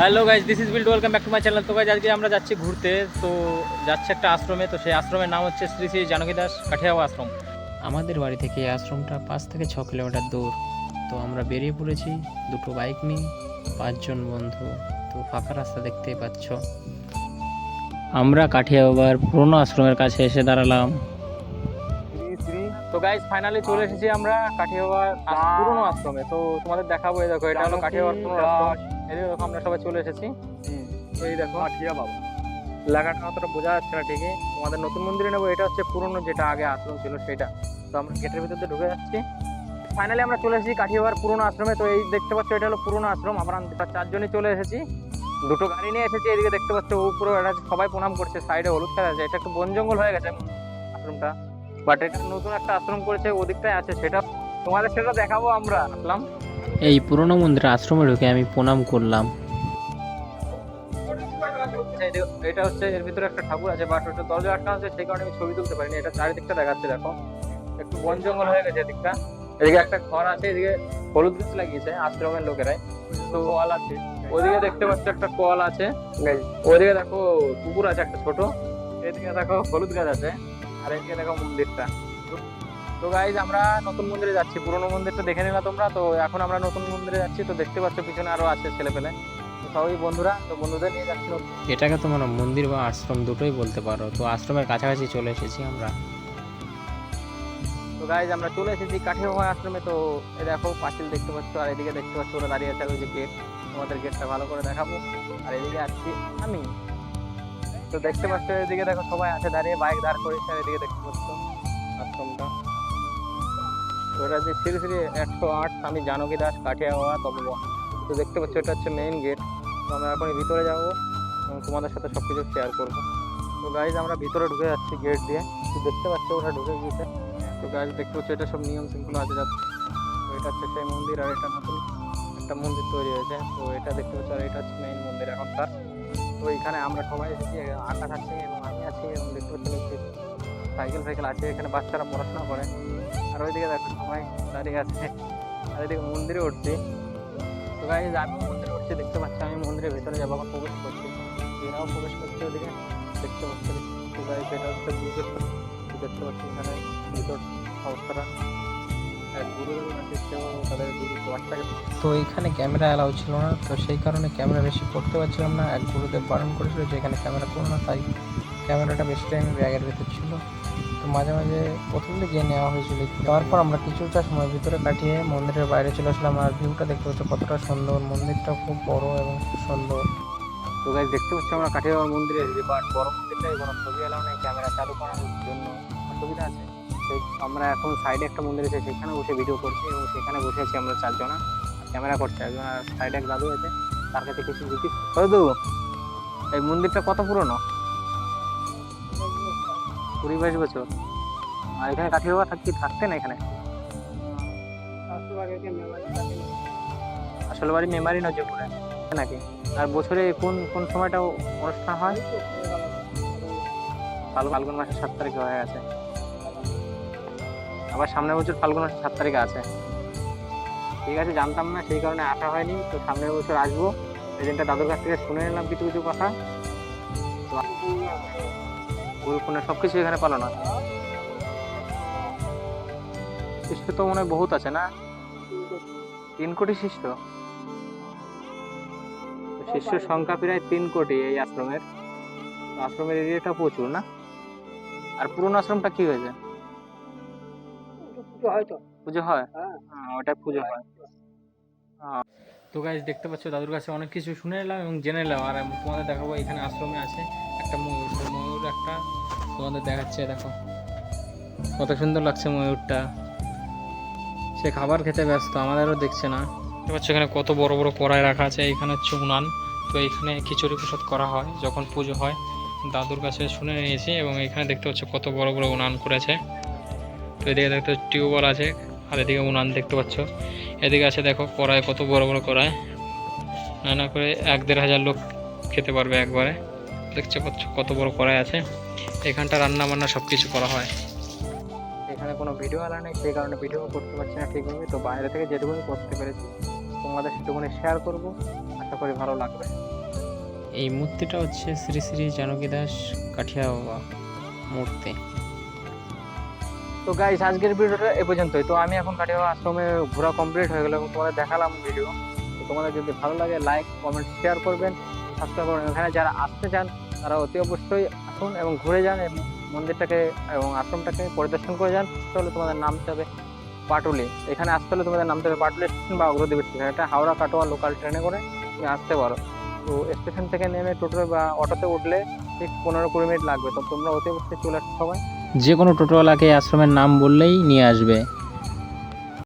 Hello guys, this is build, welcome back to my channel. তো guys আজকে আমরা যাচ্ছি ঘুরতে, তো যাচ্ছি একটা আশ্রমে। তো সেই আশ্রমের নাম হচ্ছে শ্রী শ্রী জানকী দাস কাঠিয়াওয়া আশ্রম। আমাদের বাড়ি থেকে এই আশ্রমটা 5 থেকে 6 কিলোমিটার দূর। তো আমরা বেরিয়ে পড়েছি দুটো বাইক নিয়ে, 5 জন বন্ধু। তো ফাঁকা রাস্তা দেখতেই পাচ্ছ। আমরা কাঠিয়াওয়ার পুরনো আশ্রমের কাছে এসে দাঁড়ালাম। তো গাইজ ফাইনালি চলে এসেছি আমরা কাঠিয়াওয়ার পুরনো আশ্রমে। তো তোমাদের দেখাবো, এই দেখো এটা হলো কাঠিয়াওয়ার পুরনো আশ্রম। এদিকে দেখো আমরা সবাই চলে এসেছি। তো এই দেখো বাবা, লাগাটা অতটা বোঝা যাচ্ছে না ঠিকই। তোমাদের নতুন মন্দিরে নেবো, এটা হচ্ছে পুরনো যেটা আগে আশ্রম ছিল সেটা। তো আমরা গেটের ভিতর দিয়ে ঢুকে যাচ্ছি। ফাইনালি আমরা চলে এসেছি কাঠিয়াওয়ার পুরনো আশ্রমে। তো এই দেখতে পাচ্ছ এটা হলো পুরনো আশ্রম। আমরা 4 জনই চলে এসেছি, দুটো গাড়ি নিয়ে এসেছি। এদিকে দেখতে পাচ্ছ উপরে এটা সবাই প্রণাম করছে, সাইডে হলুদ খেলা আছে। এটা একটু বন জঙ্গল হয়ে গেছে আশ্রমটা, বাট এটা নতুন একটা আশ্রম করেছে, ওদিকটায় আছে সেটা তোমাদের সেটা দেখাবো। আমরা আসলাম এই পুরনো মন্দিরে, আশ্রমে ঢুকে আমি প্রণাম করলাম। এটা হচ্ছে এর ভিতরে একটা ঠাকুর আছে, বাট ওটা দরজা আটকা আছে, সেই কারণে আমি ছবি তুলতে পারিনি। এটা চারিদিকটা দেখাচ্ছে, দেখো একটু বন জঙ্গল হয়ে গেছে এদিকটা। এদিকে একটা ঘর আছে, এদিকে হলুদ গাছ লাগিয়েছে আশ্রমের লোকেরাই। তো কল আছে, ওদিকে দেখতে পাচ্ছ একটা কল আছে, ওদিকে দেখো পুকুর আছে একটা ছোট, এদিকে দেখো হলুদ গাছ আছে, আর এদিকে দেখো মন্দিরটা। তো গাইজ আমরা নতুন মন্দিরে যাচ্ছি, পুরোনো মন্দিরটা দেখে নিলা তোমরা। তো এখন আমরা নতুন মন্দিরে যাচ্ছি। তো দেখতে পাচ্ছ পিছনে আরো আছে ছেলে পেলে, সবাই বন্ধুরা। তো বন্ধুদের নিয়ে যাচ্ছিল। এটাকে তোমরা মন্দির বা আশ্রম দুটোই বলতে পারো। তো আশ্রমের কাছাকাছি চলে এসেছি আমরা। তো গাইজ আমরা চলে এসেছি কাঠিয়াওয়া আশ্রমে। তো এই দেখো পাঁচিল দেখতে পাচ্ছ, আর এদিকে দেখতে পাচ্ছ ওরা দাঁড়িয়ে আছে, ওই যে গেট। তোমাদের গেটটা ভালো করে দেখাবো। আর এদিকে আসছি আমি। তো দেখতে পাচ্ছ এদিকে দেখো সবাই আছে দাঁড়িয়ে, বাইক দাঁড় করেছে। আর এদিকে দেখতে পাচ্ছ আশ্রমটা। তো এটা যে শ্রী শ্রী 108 স্বামী জানকী দাস কাঠিয়াওয়া তপোবন। তো দেখতে পাচ্ছ এটা হচ্ছে মেইন গেট। তো আমরা এখন ভিতরে যাবো এবং তোমাদের সাথে সবকিছু শেয়ার করবো। তো গাইজ আমরা ভিতরে ঢুকে যাচ্ছি গেট দিয়ে। তো দেখতে পাচ্ছ ওরা ঢুকে গিয়েছে। তো গাইজ দেখতে পাচ্ছ এটা সব নিয়ম শৃঙ্খলা আছে যাচ্ছে। তো এটা হচ্ছে সেই মন্দির, আর এটা নতুন একটা মন্দির তৈরি হয়েছে। তো এটা দেখতে পাচ্ছ, আর এটা হচ্ছে মেইন মন্দির এখনকার। তো এখানে আমরা সবাই এসেছি, আকাশ আছে এবং আমি আছি, এবং দেখতে পাচ্ছি সাইকেল ফাইকেল আছে, এখানে বাচ্চারা পড়াশোনা করে। আর ওইদিকে দেখো সবাই দাঁড়িয়ে আছে। আর এদিকে মন্দিরে উঠছি। তো গাইজ আমি মন্দিরে উঠছি, দেখতে পাচ্ছি আমি মন্দিরের ভিতরে যাবো, এখন প্রবেশ করছি। এরাও প্রবেশ করছে ওদিকে, দেখতে পাচ্ছি। তো গাইজ এটা হচ্ছে গুরুদেব। দেখতে পাচ্ছি এখানে ভিতর অবস্থাটা গুরুদেব আছে, তাদের বাচ্চাকে। তো এখানে ক্যামেরা অ্যালাউ ছিল না, তো সেই কারণে ক্যামেরা বেশি করতে পারছিলাম না। এক গুরুদেব বারণ করেছিল যে এখানে ক্যামেরা করো না, তাই ক্যামেরাটা বেশি টাইম ব্যাগের ভেতর ছিল। তো মাঝে মাঝে প্রথম দিকে নেওয়া হয়েছিল। তারপর আমরা কিছুটা সময় ভিতরে কাটিয়ে মন্দিরের বাইরে চলে আসলাম। আর ভিউটা দেখতে পাচ্ছ কতটা সুন্দর, মন্দিরটা খুব বড় এবং খুব সুন্দর। তো গাইজ দেখতে পাচ্ছি আমরা কাঠিয়াওয়ার মন্দিরে এসেছি, বাট বড় মন্দিরটাই কোনো ছবি এলাও নেই, ক্যামেরা চালু করার জন্য অসুবিধা আছে। সেই আমরা এখন সাইডে একটা মন্দির আছে, সেখানে বসে ভিডিও করছি, এবং সেখানে বসে আছি আমরা 4 জনা, ক্যামেরা করছে একজন, আর সাইডে এক দাদু আছে, তার কাছে কিছু জিজ্ঞেস। দাদু, এই মন্দিরটা কত পুরনো? 20-22 বছর। আর এখানে কাঠিয়াওয়া থাকতেন এখানে? আসল বাড়ি মেমারি নজরপুরে নাকি? আর বছরে কোন কোন সময়টা অনুষ্ঠান হয়? ফাল্গুন মাসের 7 তারিখে হয়ে গেছে। আবার সামনের বছর ফাল্গুন মাসের 7 তারিখে আছে। ঠিক আছে, জানতাম না, সেই কারণে আসা হয়নি। তো সামনের বছর আসবো, এই দিনটা দাদুর কাছ থেকে শুনে নিলাম কিছু কিছু কথা। গুরুকুণে সবকিছু এখানে পালন হয়। শিষ্য তো মনে হয় বহুত আছে না? 3 কোটি শিষ্য। শিষ্যের সংখ্যা প্রায় 3 কোটি এই আশ্রমের। আশ্রমের এরিয়াটা প্রচুর না? আর পুরোনো আশ্রমটা কি হয়েছে? পুজো হয়, ওটা পুজো হয়। তো গাইজ দেখতে পাচ্ছ দাদুর কাছে অনেক কিছু শুনে এলাম এবং জেনে এলাম। আর তোমাদের দেখাবো এখানে আশ্রমে আছে একটা ময়ূর। তো ময়ূর একটা তোমাদের দেখাচ্ছে, দেখো কত সুন্দর লাগছে ময়ূরটা। সে খাবার খেতে ব্যস্ত, আমাদেরও দেখছে না। দেখতে পাচ্ছ এখানে কত বড় বড় কড়াই রাখা আছে। এখানে হচ্ছে উনান। তো এইখানে খিচুড়ি প্রসাদ করা হয় যখন পুজো হয়। দাদুর কাছে শুনে নিয়েছি, এবং এখানে দেখতে পাচ্ছ কত বড় বড় উনান করেছে। তো এদিকে দেখতে টিউবওয়েল আছে, আর এদিকে উনান দেখতে পাচ্ছ। এদিকে আছে দেখো কড়াই, কত বড় বড় কড়াই, না করে 1-1.5 হাজার লোক খেতে পারবে একবারে। দেখতে পাচ্ছ কত বড় কড়াই আছে। এখানটা রান্না বান্না সব কিছু করা হয়। এখানে কোনো ভিডিও আলা নেই, সেই কারণে ভিডিও করতে পারছি না ঠিকভাবে। তো বাইরে থেকে যেটুকুনি করতে পেরেছি তোমাদের সেটুকুনি শেয়ার করবো। আর আশা করি ভালো লাগবে। এই মূর্তিটা হচ্ছে শ্রী শ্রী জানকী দাস কাঠিয়া বাবা মূর্তি। তো গাইস আজকের ভিডিওটা এ পর্যন্তই। তো আমি এখন কাঠিয়া বাবা আশ্রমে ঘোরা কমপ্লিট হয়ে গেল এবং তোমাদের দেখালাম ভিডিও। তো তোমাদের যদি ভালো লাগে লাইক কমেন্ট শেয়ার করবেন, সাবস্ক্রাইব করবেন। এখানে যারা আসতে চান তারা অতি অবশ্যই আসুন এবং ঘুরে যান এবং মন্দিরটাকে এবং আশ্রমটাকে পরিদর্শন করে যান। তাহলে তোমাদের নামতে হবে পাটুলি। এখানে আসতে হলে তোমাদের নামতে হবে পাটুলি স্টেশন বা অগ্রদ্বীপ স্টেশন। এটা হাওড়া কাটোয়া লোকাল ট্রেনে করে তুমি আসতে পারো। তো স্টেশন থেকে নেমে টোটো বা অটোতে উঠলে ঠিক 15-20 মিনিট লাগবে। তো তোমরা অতি অবশ্যই চলে আসো সবাই। যে কোনো টোটোওয়ালাকে আশ্রমের নাম বললেই নিয়ে আসবে।